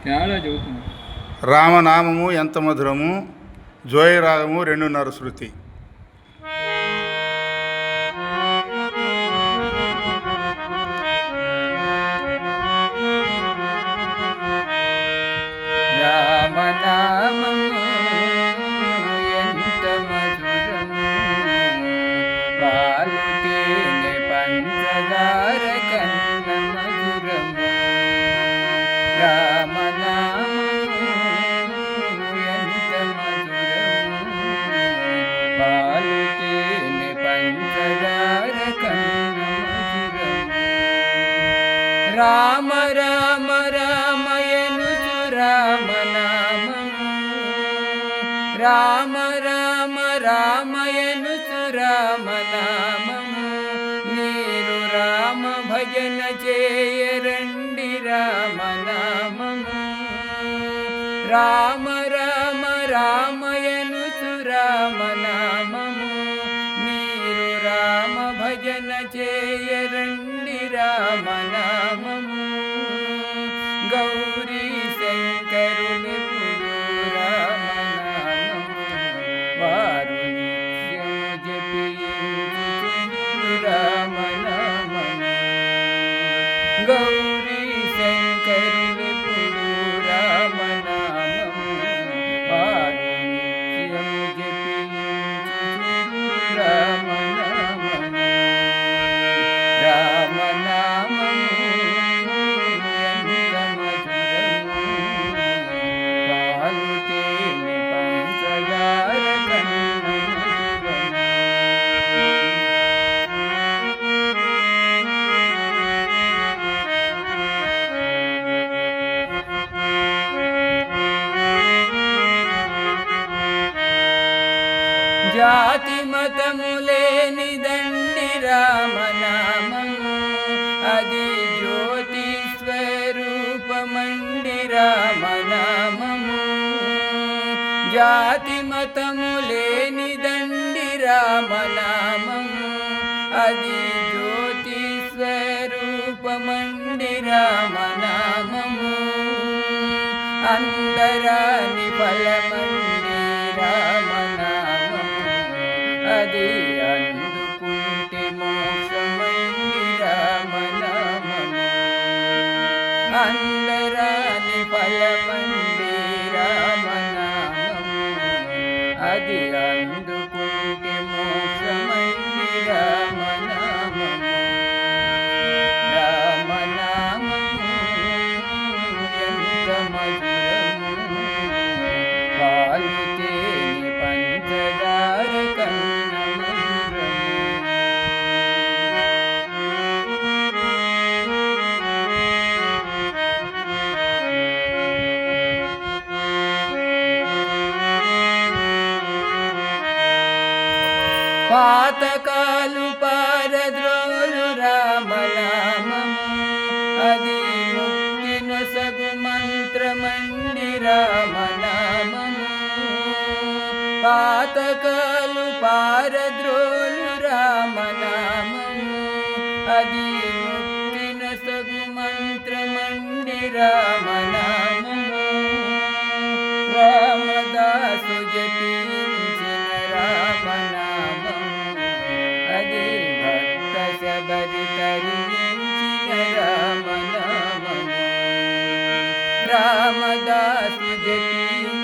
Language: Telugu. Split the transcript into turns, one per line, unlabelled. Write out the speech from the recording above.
తేడా చెబుతుంది.
రామనామము ఎంత మధురము, జోయరాగము 2:30 శృతి.
రామనామము ఎంత మధురము, పాలు తేనె పంచదార కన్న మధురము. రామనామము ఎంత మధురము, పాలు తేనె పంచదార కన్న మధురము. రామ రామ రామయనుచు రామనామము, రామ రామ రామయనుచు రామనామము. మీరు రామ భజన చేయరండి రామనామము. రామ రామ రామయనుచు రామనామము. మీరు రామ భజన చేయరండి రామనామము. గౌరీ శంకరులెప్పుడు రామనామము, వారు నిత్యము జపించుచుందురు రామనామము. గౌరీ శంకరులెప్పుడు రామనామము, వారు నిత్యము జపించుచుందురు రామనామము. రామనామము ఎంత మధురము, పాలు తేనె పంచదార కన్న మధురము. జాతి మతము లేనిదండి రామనామము, అది జ్యోతి స్వరూపమండి రామనామము. జాతి మతము లేనిదండి రామనామము, అది జ్యోతి స్వరూపమండి రామనామము. అందరాని ఫలమండి రామనామము, అది అందుకుంటే మోక్షమండి రామనామము. అందరాని ఫలమండి రామనామము, అది అందుకుంటే మోక్షమండి రామనామము. రామనామము ఎంత మధురము, పాలు తేనె పంచదార కన్న మధురము. పాతకాలు పారద్రోలు రామనామము, అది ముక్తి నొసగు మంత్రమండి రామనామము. పాతకాలు పారద్రోలు రామనామము, అది ముక్తి నొసగు మంత్రమండి రామనామము. రామదాసు జపించిన రామనామము, అది భక్త శబరి తరించిన రామనామము. రామదాసు జపించిన